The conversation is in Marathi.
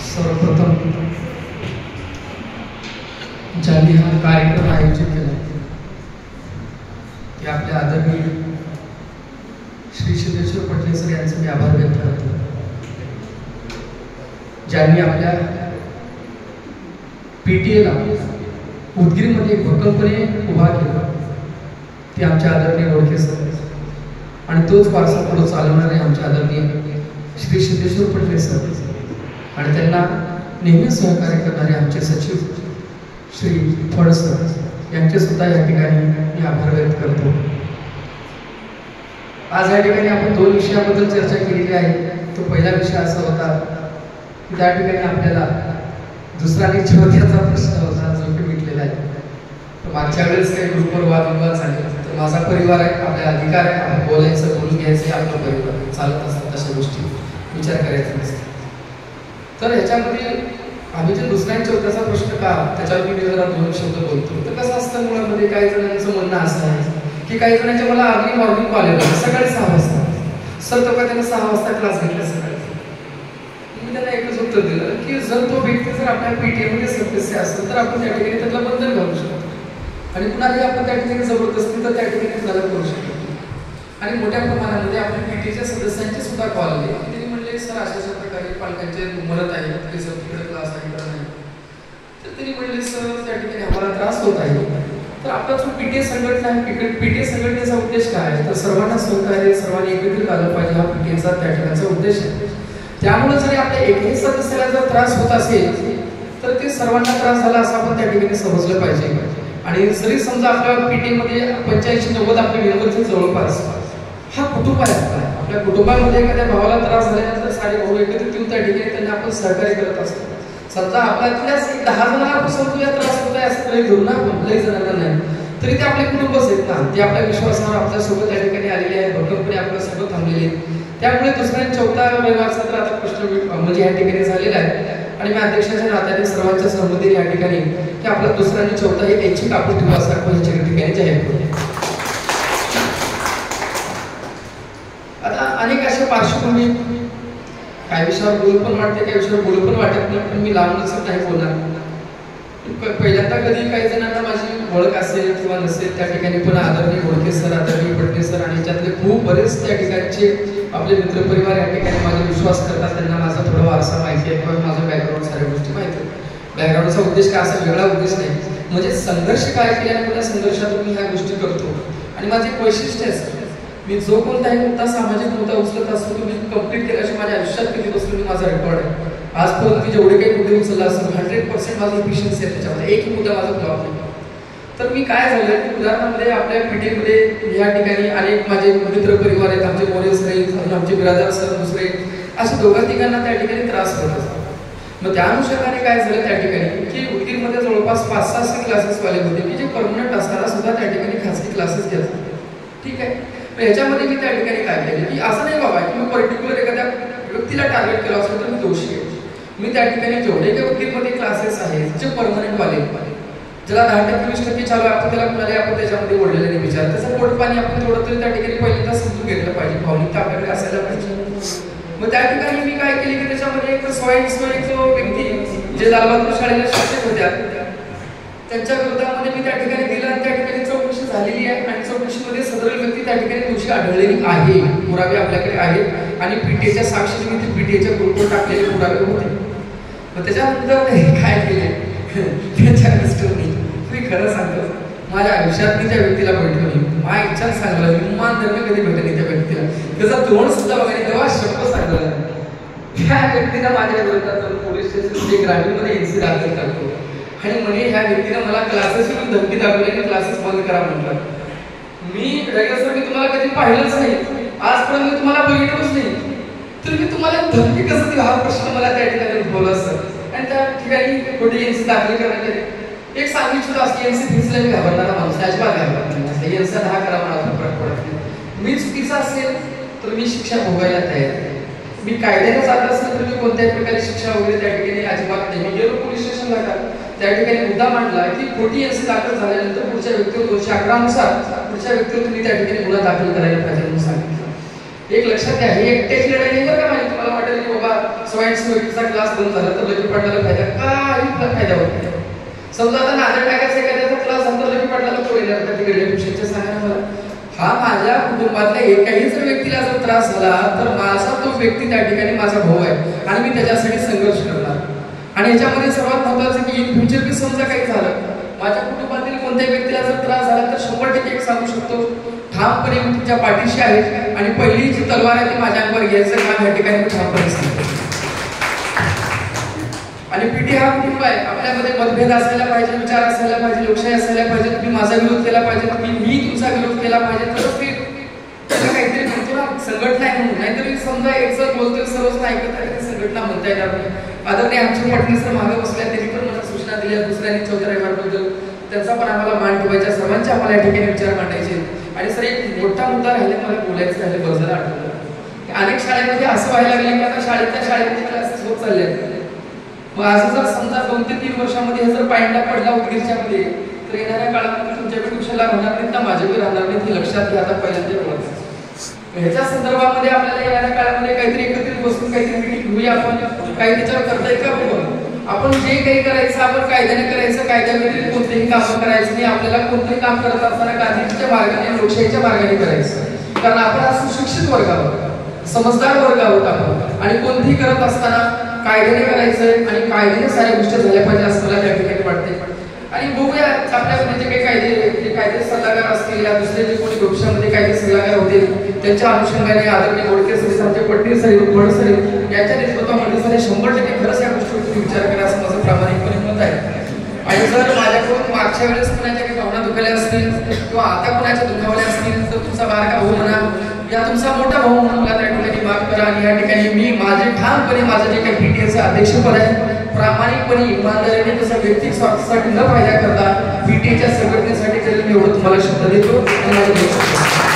सर्वप्रथम ज्यांनी हा कार्यक्रम आयोजित केला ते आपल्या आदरणीय श्री सिद्धेश्वर पटले सर यांचे मी आभार व्यक्त करतो. ज्यांनी आपल्या पीटीएला उदगीरमध्ये भक्कमपणे उभा केला ते आमच्या आदरणीय ओळखे सर आणि तोच वारसा पुढे चालवणारे आमच्या आदरणीय श्री सिद्धेश्वर पटले सर आणि त्यांना नेहमी सहकार्य करणारे आमचे सचिव श्री फड सर यांचे सुद्धा या ठिकाणी मी आभार व्यक्त करतो. आज या ठिकाणी आपण दोन विषयाबद्दल चर्चा केलेली आहे. तो पहिला विषय असा होता की त्या ठिकाणी आपल्याला दुसरा आणि चौथ्याचा प्रश्न होता जो की मिटलेला आहे. तर मागच्या वेळेस काही ग्रुपवर वादविवाद झाले तर माझा परिवार आहे, आपला अधिकार आहे, आपण बोलायचं बोलून घ्यायचं आपला परिवार चालत असतात तशा गोष्टी विचार करायचा नसतो. तर ह्याच्यामध्ये आम्ही जे दुसऱ्या आणि चौथ्याचा प्रश्न का त्याच्यावर मी जरा दोन शब्द बोलतो. तर कसं असतं मुळामध्ये काही जणांचं म्हणणं असं आहे की काही जणांच्या मला अर्ली मॉर्निंग कॉल येतो सकाळी 6 वाजता. सर तो का त्यांना 6 वाजता क्लास घेतला सकाळी. मी त्यांना एकच उत्तर दिलं की जर तो व्यक्ती जर आपल्या पीटीएमध्ये सदस्य असेल तर आपण त्या ठिकाणी त्याला बंधन घालू शकतो आणि कुणालाही आपण त्या ठिकाणी जबरदस्ती तर त्या ठिकाणी त्याला करू शकतो. आणि मोठ्या प्रमाणामध्ये आपल्या पीटीच्या सदस्यांचे सुद्धा कॉल आले. त्यांनी म्हणले सर अशा प्रकारे पालकांचे म्हणत आहेत की सर तिकडे क्लास आहे तर नाही. तर त्यांनी म्हणले सर त्या ठिकाणी आम्हाला त्रास होत आहे. तर आपला जो पीटीए संघटना आहे पीटीए संघटनेचा उद्देश काय आहे तर सर्वांना सहकार्य सर्वांनी एकत्रित आलं पाहिजे हा पीटीएचा त्या ठिकाणचा उद्देश आहे. त्यामुळे जरी आपल्या एकही सदस्याला जर त्रास होत असेल तर ते सर्वांना त्रास झाला असं आपण त्या ठिकाणी समजलं पाहिजे. आणि जरी समजा आपल्या पीटीमध्ये 85-90 आपल्या मेंबरचे जवळपास हा कुटुंब आहे. आपल्या कुटुंबामध्ये एखाद्या भावाला त्रास झाल्यानंतर सारे भाऊ एकत्रित येऊन त्या ठिकाणी त्यांना आपण सहकार्य करत असतो. समजा आपल्यातल्याच 10 जणांना आपण समजूया त्रास होत आहे असं काही घेऊन ना लई जणांना नाही तरी ते आपले कुटुंबच आहेत ना. ते आपल्या विश्वासावर आपल्यासोबत त्या ठिकाणी आलेले आहे, भक्कमपणे आपल्यासोबत थांबलेले आहेत. त्यामुळे दुसऱ्या आणि चौथा रविवारचा तर आता प्रश्न म्हणजे या ठिकाणी झालेला आहे. आणि मी अध्यक्षाच्या नात्याने सर्वांच्या सहमतीने या ठिकाणी की आपला दुसरा आणि चौथा हे ऐच्छिक आपण ठेवू असं आपण या ठिकाणी जाहीर करू. आता अनेक अशा पार्श्वभूमी काही विषयावर बोलू पण वाटते काही विषयावर बोलू पण वाटत नाही. पण मी लांबच नाही बोलणार. पहिल्यांदा कधी काही जणांना माझी ओळख असेल किंवा नसेल त्या ठिकाणी पण आदरणीय ओळखे सर आदरणीय पटले सर आणि त्यातले खूप बरेच त्या ठिकाणचे आपले मित्रपरिवार या ठिकाणी माझा विश्वास करतात. त्यांना माझा थोडा वारसा माहिती आहे किंवा माझा बॅकग्राऊंड साऱ्या गोष्टी माहिती आहे. बॅकग्राऊंडचा उद्देश काय असा वेगळा उद्देश नाही म्हणजे संघर्ष काय केल्याने त्या संघर्षातून मी ह्या गोष्टी करतो. आणि माझे एक वैशिष्ट्य आहे मी जो कोणताही मुद्दा सामाजिक मुद्दा उचलत असतो तो मी कंप्लीट केल्याशिवाय माझ्या आयुष्यात कधी बसलो मी माझा रेकॉर्ड आहे. आजपर्यंत मी जेवढे काही मुद्दे उचलला असेल 100% माझं इफिशियन्सी आहे त्याच्यामध्ये एकही मुद्दा माझा फ्लॉप नाही. तर मी काय झालं की उदाहरणामध्ये आपल्या पीटीमध्ये या ठिकाणी अनेक माझे मित्र परिवार आहेत, आमचे मोरे सर आहेत, आमचे बिरादर सर दुसरे असे दोघा-तिघांना त्या ठिकाणी त्रास होत असतो. मग त्या अनुषंगाने काय झालं त्या ठिकाणी की उदगीरमध्ये जवळपास 5-6 क्लासेस वाले होते की जे परमनंट असताना सुद्धा त्या ठिकाणी खासगी क्लासेस घेतात. ठीक आहे. मग याच्यामध्ये मी त्या ठिकाणी काय केलं की असं नाही बाबा की मी पर्टिक्युलर एखाद्या व्यक्तीला टार्गेट केलं असेल तर मी दोषी आहे. मी त्या ठिकाणी जेवढे काही उदगीरमध्ये क्लासेस आहेत जे परमनंट वाले ज्याला 10% 20% चालू आपण त्याला कुणाला आपण त्याच्यामध्ये ओढलेलं नाही विचार त्याचं पोट पाणी आपण तेवढं तरी त्या ठिकाणी पहिल्यांदा समजून घेतलं पाहिजे. भावनिकता आपल्याकडे असायला पाहिजे. मग त्या ठिकाणी मी काय केले की त्याच्यामध्ये एक स्वयं व्यक्ती जे लालबहादूर शाळेला शिक्षक होत्या त्यांच्या विरोधामध्ये मी त्या ठिकाणी दिलं आणि त्या ठिकाणी चौकशी झालेली आहे आणि चौकशीमध्ये सदर व्यक्ती त्या ठिकाणी दोषी आढळलेली आहे. पुरावे आपल्याकडे आहेत आणि पीटीएच्या साक्षीने मी ते पीटीएच्या ग्रुपवर टाकलेले पुरावे होते. मग त्याच्यानंतर काय केले त्याच्या मिस्टरनी मी खरं सांगतो माझ्या आयुष्यात मी त्या व्यक्तीला भेटलो माझ्या इच्छा सांगलं मी मान धर्म कधी भेटले त्या व्यक्तीला त्याचा तोंड सुद्धा बघायला तेव्हा शब्द सांगला त्या व्यक्तीला माझ्या विरोधात पोलीस स्टेशन ग्रामीणमध्ये एनसी दाखल करतो आणि म्हणे ह्या व्यक्तीने मला क्लासेस धमकी दाखवली आणि क्लासेस बंद करा म्हटलं. मी सर मी तुम्हाला कधी पाहिलंच नाही आजपर्यंत मी तुम्हाला बघितलंच नाही तर मी तुम्हाला धमकी कसं दिली हा प्रश्न मला त्या ठिकाणी उद्भवला सर. आणि त्या ठिकाणी कुठे एनसी दाखल करण्यात एक सांगितलं असते एनसी फीसला मी घाबरणारा माणूस अजिबात घाबरत नाही एनसी 10 करा मला फरक पडत नाही. मी चुकीचं असेल तर मी शिक्षा भोगायला तयार आहे. मी कायद्याने जात असेल तर मी कोणत्याही प्रकारे शिक्षा वगैरे त्या ठिकाणी अजिबात नाही. मी गेलो पोलीस स्टेशनला का त्या ठिकाणी मुद्दा मांडला की खोटी एनसी दाखल झाल्यानंतर पुढच्या व्यक्तीवर 211 नुसार पुढच्या व्यक्तीवर तुम्ही त्या ठिकाणी गुन्हा दाखल करायला पाहिजे म्हणून सांगितलं. एक लक्षात घ्या, ही एकट्याची लढाई नाही बरं का माझी. तुम्हाला वाटेल की बाबा स्वयंसेवकीचा क्लास बंद झाला तर लकी पाटलाला फायदा, काही फायदा होत नाही. समजा आता नांदेड टाकायचा एखाद्याचा क्लास नंतर लकी पाटलाला पोळीला होता तिकडल्या पेशंटच्या सांगा मला, हा माझ्या कुटुंबातल्या एकाही जर व्यक्तीला जर त्रास झाला तर माझा तो व्यक्ती त्या ठिकाणी माझा भाऊ आहे आणि मी त्याच्यासाठी संघर्ष करणार. आणि याच्यामध्ये सर्वात महत्वाचं की इन फ्युचर की समजा काही झालं, माझ्या कुटुंबातील कोणत्याही व्यक्तीला जर त्रास झाला तर 100% एक सांगू शकतो, ठामपणे मी तुमच्या पाठीशी आहे आणि पहिली जी तलवार आहे ती माझ्या अंगावर घ्यायचं काम या ठिकाणी मी ठामपणे सांगतो. आणि पीटी हा कुटुंब आहे, आपल्यामध्ये मतभेद असायला पाहिजे, विचार असायला पाहिजे, लोकशाही असायला पाहिजे, तुम्ही माझा विरोध केला पाहिजे, मी तुमचा विरोध केला पाहिजे, तरच ते त्याला काहीतरी म्हणतो ना संघटना आहे म्हणून. नाहीतरी समजा एक जर बोलतोय सर्वच नाही ऐकत आहे, संघटना म्हणता येणार नाही. आदरणीय आमचे पाटील सर मागे बसल्या, त्यांनी पण मला सूचना दिल्या दुसऱ्यांनी चौथ्या रविवारबद्दल, त्यांचा पण आम्हाला मान ठेवायचा, सर्वांचे आम्हाला या ठिकाणी विचार मांडायचे. आणि सर एक मोठा मुद्दा राहिला, मला बोलायचं राहिलं, बरं झालं आठवलं. अनेक शाळेमध्ये असं व्हायला लागलं की आता शाळेमध्ये क्लासेस होत चालले आहेत. मग असं जर समजा 2 ते 3 वर्षामध्ये हे जर पायंडा पडला उदगीरच्या मध्ये, तर येणाऱ्या काळामध्ये तुमच्या ट्युशनला राहणार नाहीत ना माझ्याकडे राहणार नाहीत, हे लक्षात घ्या आता पहिल्यांदा ओळख. ह्याच्या संदर्भामध्ये आपल्याला येणाऱ्या काळामध्ये काहीतरी एकत्रित बसून काहीतरी मीटिंग घेऊया, आपण काही त्याच्यावर करता येईल का बघून. आपण जे काही करायचं आपण कायद्याने करायचं, कायद्यामध्ये कोणतेही काम करायचं नाही. आपल्याला कोणतेही काम करत असताना गांधीजीच्या मार्गाने, लोकशाहीच्या मार्गाने करायचं, कारण आपण आज सुशिक्षित वर्ग आहोत, समजदार वर्ग आहोत आपण. आणि कोणतेही करत असताना कायद्याने करायचं आणि कायद्याने साऱ्या गोष्टी झाल्या पाहिजे असं मला त्या ठिकाणी वाटते. आणि बघूया आपल्यामध्ये जे काही कायदे सल्लागार असतील या दुसरे जे कोणी भविष्यामध्ये कायदे सल्लागार होतील त्यांच्या अनुषंगाने आदरणीय गोडके सर, आमचे पटणीर सर, भड सर यांच्या नेतृत्वामध्ये सर 100% खरंच या गोष्टीवरती विचार करा असं माझं प्रामाणिकपणे मत आहे. आणि जर माझ्याकडून मागच्या वेळेस कुणाच्या काही भावना दुखावल्या असतील किंवा आता कुणाच्या दुखावल्या असतील तर तुमचा बारका भाऊ म्हणा या तुमचा मोठा भाऊ म्हणून मला त्या ठिकाणी माफ करा. आणि या ठिकाणी मी माझे ठामपणे माझं जे काही पीटीएचं अध्यक्षपद आहे प्रामाणिकपणे इमानदारीने तसं व्यक्तिगत स्वार्थासाठी न फायदा करता पीटीएच्या संघटनेसाठी तरी मी एवढं तुम्हाला शब्द देतो आणि